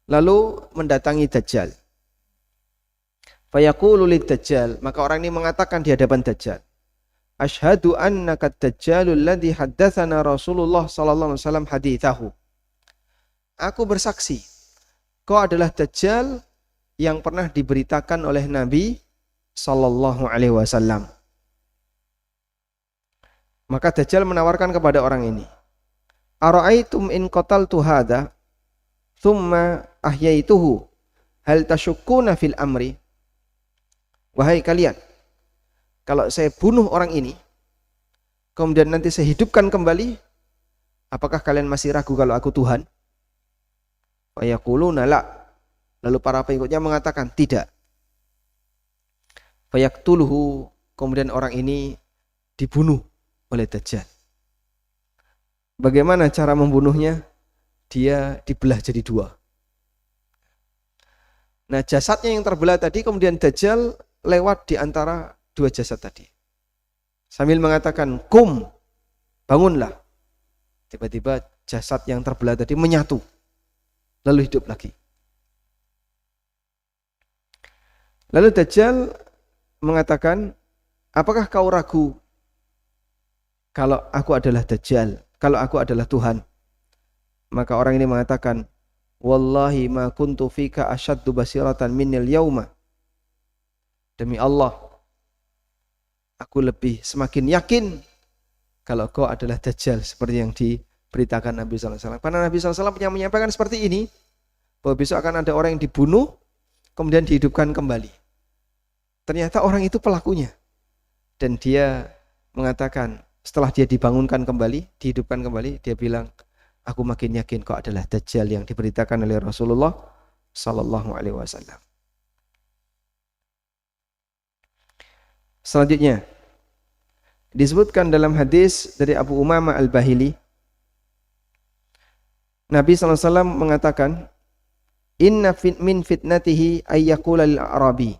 lalu mendatangi Dajjal. Fayaqulu lid-Dajjal, maka orang ini mengatakan di hadapan Dajjal, Ashhadu annaka Dajjalul ladzi haddatsana Rasulullah sallallahu alaihi wasallam hadithahu. Aku bersaksi, kau adalah Dajjal yang pernah diberitakan oleh Nabi sallallahu alaihi wasallam. Maka Dajjal menawarkan kepada orang ini, Ara'aitum in qataltu hadza thumma ahyaituhu hal tashukkuna fil amri? Wahai kalian, kalau saya bunuh orang ini, kemudian nanti saya hidupkan kembali, apakah kalian masih ragu kalau aku Tuhan? Fayaquluna la. Lalu para pengikutnya mengatakan tidak. Fayaqtuluhu, kemudian orang ini dibunuh oleh Dajjal. Bagaimana cara membunuhnya? Dia dibelah jadi dua. Nah, jasadnya yang terbelah tadi kemudian Dajjal lewat di antara dua jasad tadi. Sambil mengatakan, kum, bangunlah. Tiba-tiba jasad yang terbelah tadi menyatu. Lalu hidup lagi. Lalu Dajjal mengatakan, apakah kau ragu kalau aku adalah Dajjal, kalau aku adalah Tuhan? Maka orang ini mengatakan, wallahi ma kuntu fika asyaddu basiratan minnil yauma. Demi Allah, aku lebih semakin yakin kalau kau adalah Dajjal, seperti yang diberitakan Nabi SAW. Karena Nabi SAW yang menyampaikan seperti ini, bahwa besok akan ada orang yang dibunuh, kemudian dihidupkan kembali. Ternyata orang itu pelakunya. Dan dia mengatakan, setelah dia dibangunkan kembali, dihidupkan kembali, dia bilang, aku makin yakin kau adalah Dajjal yang diberitakan oleh Rasulullah Sallallahu Alaihi Wasallam. Selanjutnya, disebutkan dalam hadis dari Abu Umamah Al-Bahili, Nabi SAW mengatakan, inna min fitnatihi ayyakula lil-arabi.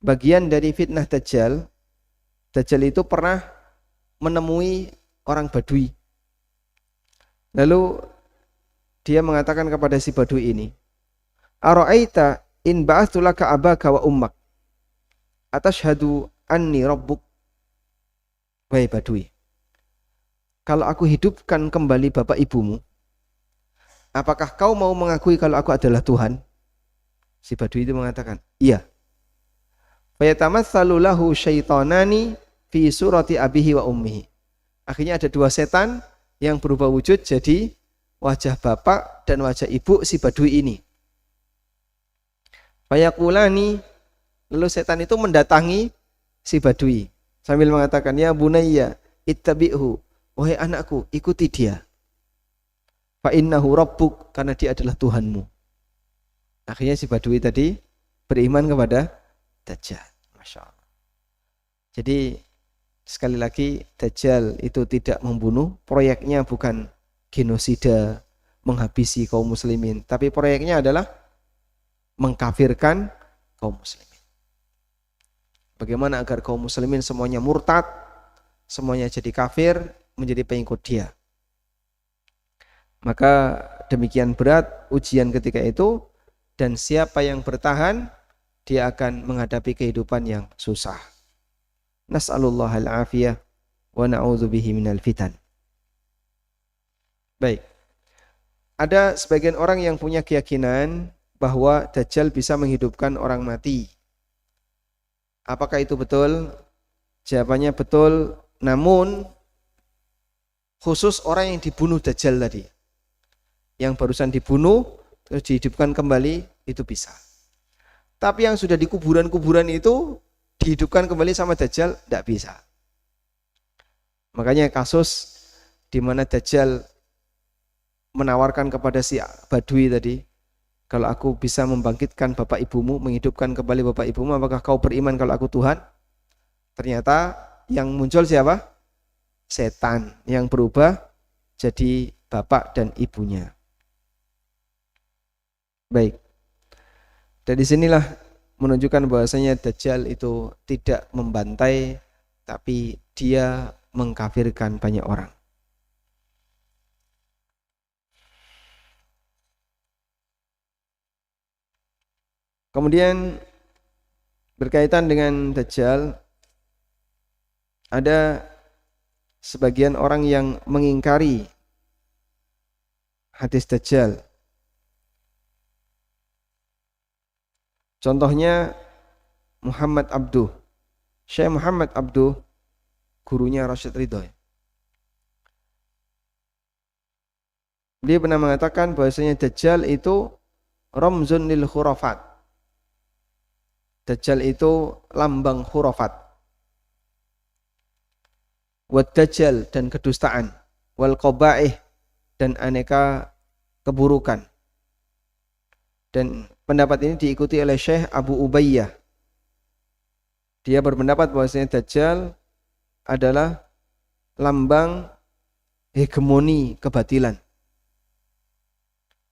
Bagian dari fitnah Dajjal, Dajjal itu pernah menemui orang Badui. Lalu dia mengatakan kepada si Badui ini, ara'aita in ba'athu laka abaka wa ummak atashhadu anni rabbuk. Wahai Badui, kalau aku hidupkan kembali bapak ibumu, apakah kau mau mengakui kalau aku adalah Tuhan? Si Badui itu mengatakan, iya. Fayatamatsalu lahu syaitanani fi surati abihi wa ummihi. Akhirnya ada dua setan yang berubah wujud jadi wajah bapak dan wajah ibu si Badui ini. Fayaqulani, lalu setan itu mendatangi si Badui sambil mengatakan, ya bunayya ittabi'hu, wahai anakku, ikuti dia. Fa innahu rabbuk, karena dia adalah Tuhanmu. Akhirnya si Badui tadi beriman kepada Dajjal. Masya Allah. Jadi sekali lagi, Dajjal itu tidak membunuh, proyeknya bukan genosida, menghabisi kaum muslimin, tapi proyeknya adalah mengkafirkan kaum muslimin. Bagaimana agar kaum muslimin semuanya murtad, semuanya jadi kafir, menjadi pengikut dia. Maka demikian berat ujian ketika itu, dan siapa yang bertahan, dia akan menghadapi kehidupan yang susah. Nas'alullahal afiyah wa na'udzubihi minal fitan. Baik. Ada sebagian orang yang punya keyakinan bahwa Dajjal bisa menghidupkan orang mati. Apakah itu betul? Jawabannya betul, namun khusus orang yang dibunuh Dajjal tadi. Yang barusan dibunuh terus dihidupkan kembali, itu bisa. Tapi yang sudah di kuburan-kuburan itu dihidupkan kembali sama Dajjal, tidak bisa. Makanya kasus di mana Dajjal menawarkan kepada si Badui tadi, kalau aku bisa membangkitkan bapak ibumu, menghidupkan kembali bapak ibumu, apakah kau beriman kalau aku Tuhan? Ternyata yang muncul siapa? Setan yang berubah jadi bapak dan ibunya. Baik. Dari sinilah menunjukkan bahwasanya Dajjal itu tidak membantai, tapi dia mengkafirkan banyak orang. Kemudian berkaitan dengan Dajjal, ada sebagian orang yang mengingkari hadis Dajjal. Contohnya Muhammad Abduh, Syekh Muhammad Abduh, gurunya Rasyid Ridho. Dia pernah mengatakan bahwasanya Dajjal itu ramzun lil khurafat. Dajjal itu lambang khurafat. Wad Dajjal, dan kedustaan. Wal qaba'ih, dan aneka keburukan. Dan pendapat ini diikuti oleh Syekh Abu Ubayyah. Dia berpendapat bahwasanya Dajjal adalah lambang hegemoni kebatilan,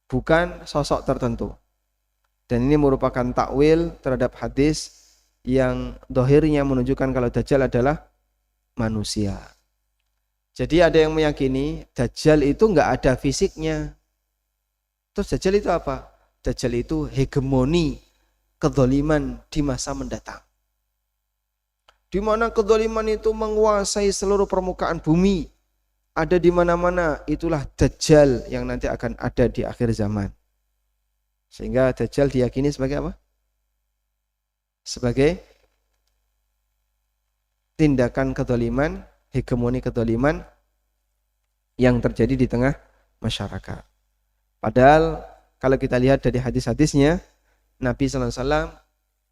bukan sosok tertentu. Dan ini merupakan takwil terhadap hadis yang dohirnya menunjukkan kalau Dajjal adalah manusia. Jadi ada yang meyakini Dajjal itu nggak ada fisiknya. Terus Dajjal itu apa? Dajjal itu hegemoni kedzaliman di masa mendatang. Di mana kedzaliman itu menguasai seluruh permukaan bumi. Ada di mana-mana, itulah Dajjal yang nanti akan ada di akhir zaman. Sehingga Dajjal diyakini sebagai apa? Sebagai tindakan kedzaliman, hegemoni kedzaliman yang terjadi di tengah masyarakat. Padahal kalau kita lihat dari hadis-hadisnya, Nabi SAW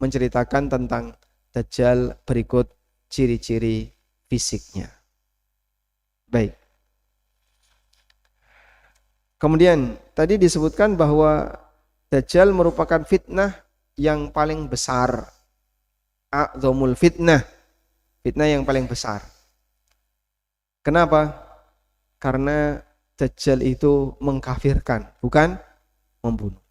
menceritakan tentang Dajjal berikut ciri-ciri fisiknya. Baik. Kemudian tadi disebutkan bahwa Dajjal merupakan fitnah yang paling besar. A'zamul fitnah. Fitnah yang paling besar. Kenapa? Karena Dajjal itu mengkafirkan, bukan membunuh.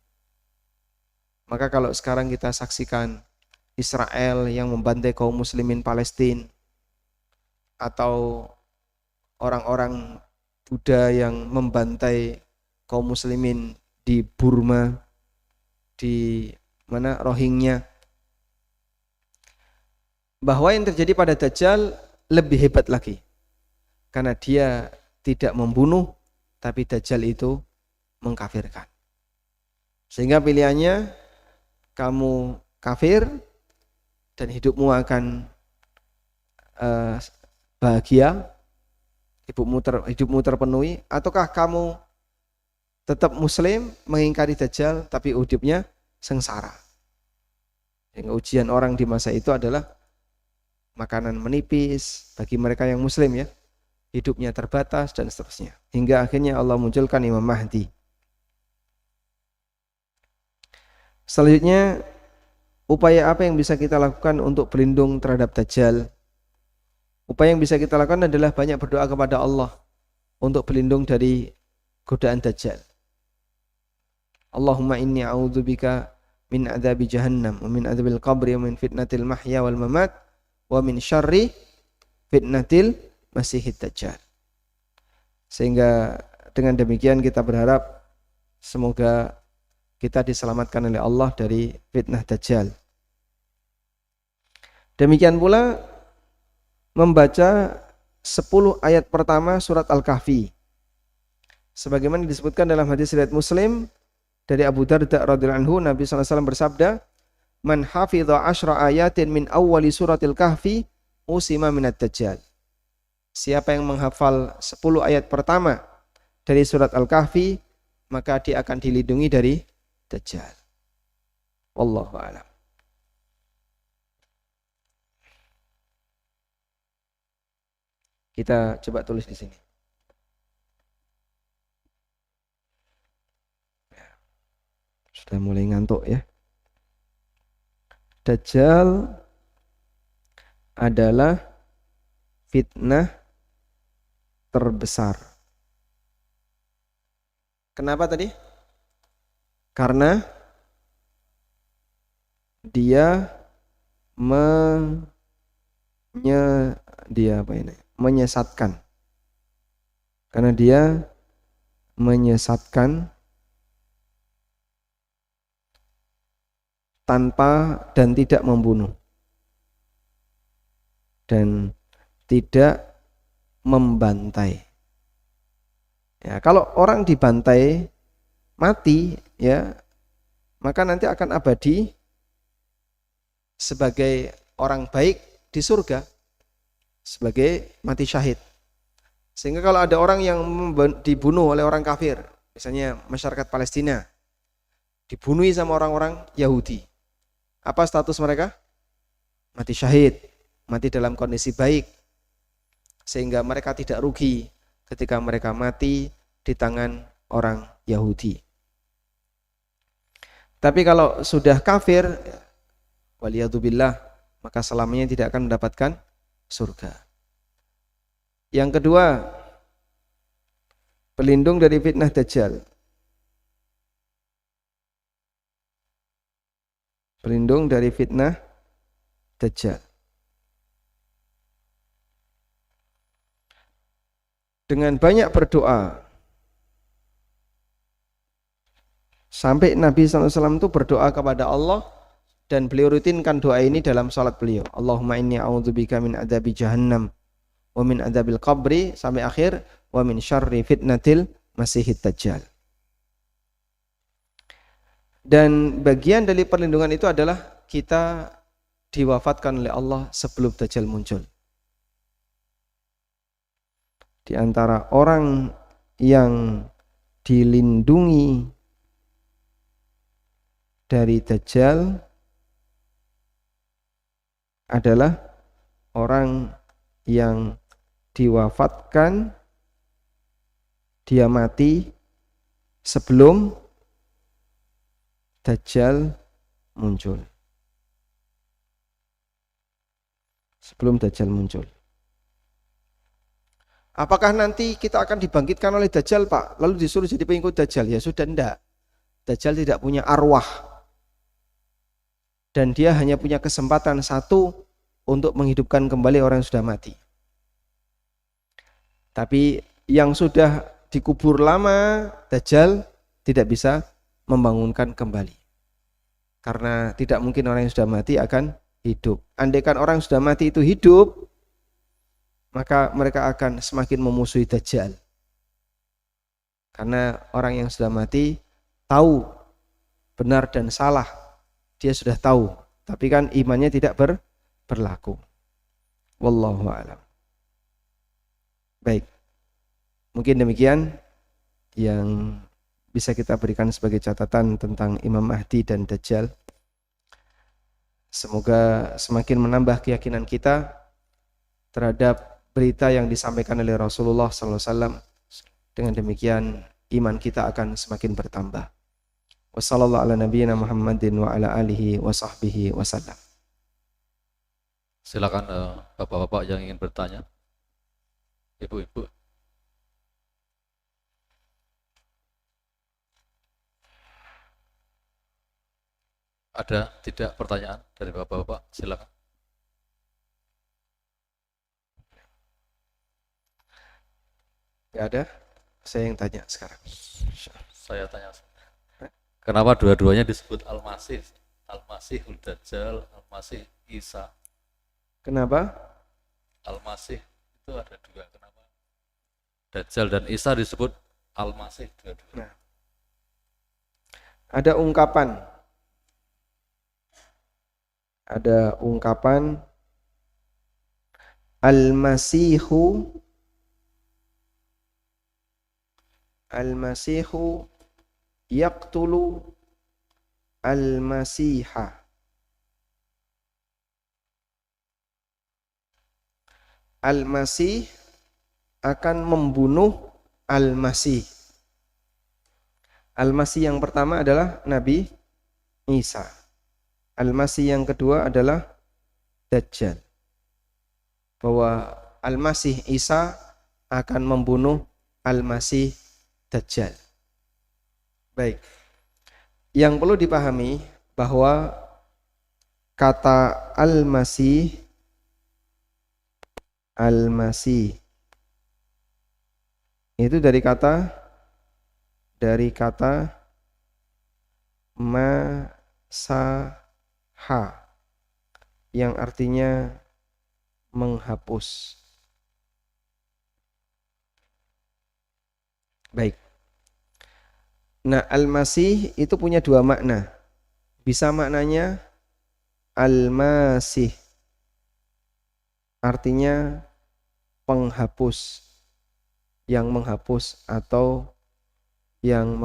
Maka kalau sekarang kita saksikan Israel yang membantai kaum muslimin Palestina, atau orang-orang Buddha yang membantai kaum muslimin di Burma, di mana Rohingya, bahwa yang terjadi pada Dajjal lebih hebat lagi, karena dia tidak membunuh, tapi Dajjal itu mengkafirkan. Sehingga pilihannya, kamu kafir dan hidupmu akan bahagia, hidupmu terpenuhi, ataukah kamu tetap muslim mengingkari Dajjal tapi hidupnya sengsara. Sehingga ujian orang di masa itu adalah makanan menipis bagi mereka yang muslim, ya, hidupnya terbatas dan seterusnya, hingga akhirnya Allah munculkan Imam Mahdi. Selanjutnya, upaya apa yang bisa kita lakukan untuk berlindung terhadap Dajjal? Upaya yang bisa kita lakukan adalah banyak berdoa kepada Allah untuk berlindung dari godaan Dajjal. Allahumma inni a'udzubika min adzabi jahannam wa min adzabil qabri wa min fitnatil mahya wal mamat wa min syarri fitnatil masihid Dajjal. Sehingga dengan demikian kita berharap semoga kita diselamatkan oleh Allah dari fitnah Dajjal. Demikian pula membaca 10 ayat pertama surat Al-Kahfi. Sebagaimana disebutkan dalam hadis riwayat Muslim dari Abu Darda radhiyallahu anhu, Nabi SAW bersabda, "Man hafidha 10 ayatin min awwali suratil Kahfi usima minad Dajjal." Siapa yang menghafal 10 ayat pertama dari surat Al-Kahfi, maka dia akan dilindungi dari Dajjal. Wallahu a'lam. Kita coba tulis di sini. Sudah mulai ngantuk, ya. Dajjal adalah fitnah terbesar. Kenapa tadi? Karena dia menyesatkan. Karena dia menyesatkan tanpa dan tidak membunuh. Dan tidak membantai. Ya, kalau orang dibantai mati, ya, maka nanti akan abadi sebagai orang baik di surga, sebagai mati syahid. Sehingga kalau ada orang yang dibunuh oleh orang kafir, misalnya masyarakat Palestina, dibunuhi sama orang-orang Yahudi, apa status mereka? Mati syahid, mati dalam kondisi baik, sehingga mereka tidak rugi ketika mereka mati di tangan orang Yahudi. Tapi kalau sudah kafir, waliyadzubillah, maka selamanya tidak akan mendapatkan surga. Yang kedua, pelindung dari fitnah Dajjal. Pelindung dari fitnah Dajjal. Dengan banyak berdoa, sampai Nabi SAW itu berdoa kepada Allah, dan beliau rutinkan doa ini dalam salat beliau. Allahumma inni a'udzubika min adzabi jahannam wa min adzabil qabri, sampai akhir, wa min syarri fitnatil masihid dajjal. Dan bagian dari perlindungan itu adalah kita diwafatkan oleh Allah sebelum dajjal muncul. Di antara orang yang dilindungi dari dajjal adalah orang yang diwafatkan, dia mati sebelum dajjal muncul. Sebelum dajjal muncul. Apakah nanti kita akan dibangkitkan oleh dajjal, Pak? Lalu disuruh jadi pengikut dajjal? Ya sudah, enggak. Dajjal tidak punya arwah. Dan dia hanya punya kesempatan satu untuk menghidupkan kembali orang yang sudah mati. Tapi yang sudah dikubur lama, dajjal tidak bisa membangunkan kembali. Karena tidak mungkin orang yang sudah mati akan hidup. Andaikan orang yang sudah mati itu hidup, maka mereka akan semakin memusuhi dajjal. Karena orang yang sudah mati tahu benar dan salah, dia sudah tahu, tapi kan imannya tidak berlaku. Wallahu a'lam. Baik, mungkin demikian yang bisa kita berikan sebagai catatan tentang Imam Mahdi dan Dajjal. Semoga semakin menambah keyakinan kita terhadap berita yang disampaikan oleh Rasulullah SAW. Dengan demikian iman kita akan semakin bertambah. Wassallallahu ala nabiyyina Muhammadin wa ala alihi wa sahbihi wasallam. Silakan bapak-bapak yang ingin bertanya. Ibu-ibu. Ada tidak pertanyaan dari bapak-bapak? Silakan. Tidak ada? Saya yang tanya sekarang. Saya tanya. Kenapa dua-duanya disebut Al-Masih? Al-Masihul Dajjal, Al-Masih Isa. Kenapa? Al-Masih itu ada dua. Kenapa Dajjal dan Isa disebut Al-Masih dua-dua? Nah, ada ungkapan Al-Masihu yaqtulu Al-Masiha. Al-Masih akan membunuh Al-Masih. Al-Masih yang pertama adalah Nabi Isa. Al-Masih yang kedua adalah Dajjal. Bahwa Al-Masih Isa akan membunuh Al-Masih Dajjal. Baik. Yang perlu dipahami bahwa kata Al-Masih itu dari kata masaha yang artinya menghapus. Baik. Nah, Al-Masih itu punya dua makna. Bisa maknanya Al-Masih, artinya penghapus, yang menghapus atau yang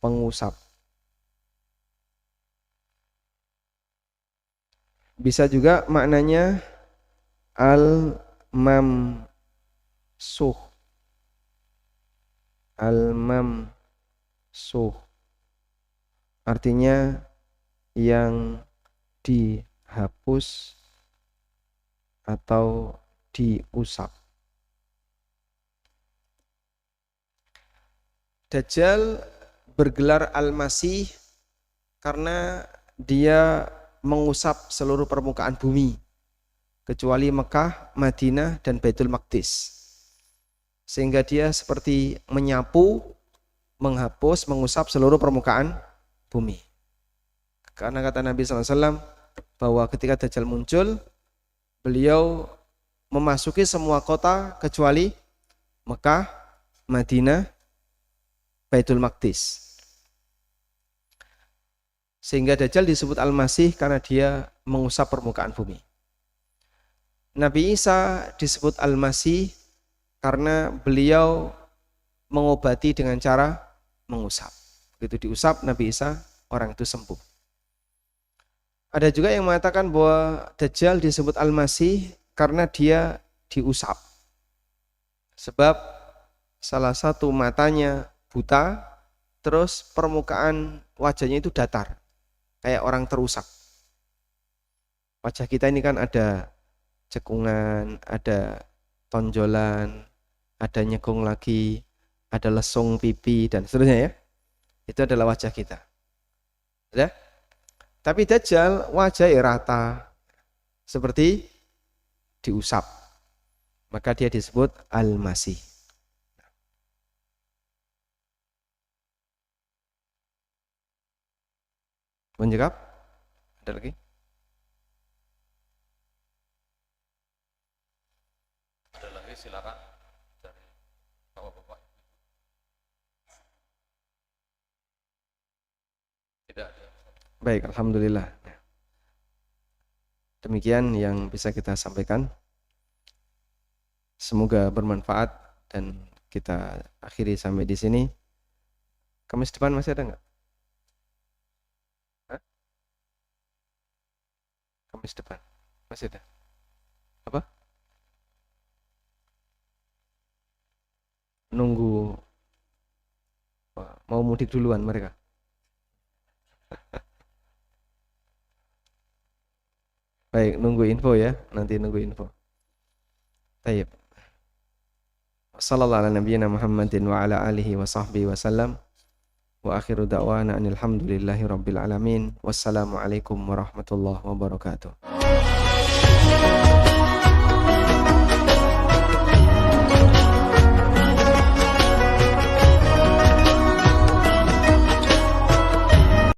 pengusap. Bisa juga maknanya Al-Mamsuh. Artinya yang dihapus atau diusap. Dajjal bergelar Al-Masih karena dia mengusap seluruh permukaan bumi kecuali Mekah, Madinah, dan Baitul Maqdis. Sehingga dia seperti menyapu, menghapus, mengusap seluruh permukaan bumi. Karena kata Nabi SAW bahwa ketika Dajjal muncul, beliau memasuki semua kota kecuali Mekah, Madinah, Baitul Maqdis. Sehingga Dajjal disebut Al-Masih karena dia mengusap permukaan bumi. Nabi Isa disebut Al-Masih karena beliau mengobati dengan cara mengusap. Begitu diusap Nabi Isa, orang itu sembuh. Ada juga yang mengatakan bahwa Dajjal disebut Al-Masih karena dia diusap. Sebab salah satu matanya buta, terus permukaan wajahnya itu datar, kayak orang terusap. Wajah kita ini kan ada cekungan, ada tonjolan, ada nyekung lagi, ada lesung pipi, dan seterusnya ya. Itu adalah wajah kita. Ya? Tapi Dajjal wajahnya rata, seperti diusap. Maka dia disebut Al-Masih. Menjawab? Ada lagi? Ada lagi, silakan dari Bapak-bapak. Tidak ada. Baik, alhamdulillah. Demikian yang bisa kita sampaikan. Semoga bermanfaat dan kita akhiri sampai di sini. Kamis depan masih ada nggak? Hah? Kamis depan masih ada? Apa? Nunggu mau mudik duluan mereka. Baik, nunggu info ya, nanti nunggu info. Baik. Sallallahu ala nabiyyina Muhammadin wa ala alihi wa sahbihi wa sallam. Wa akhiru da'wana alhamdulillahi rabbil alamin. Wassalamualaikum warahmatullahi wabarakatuh.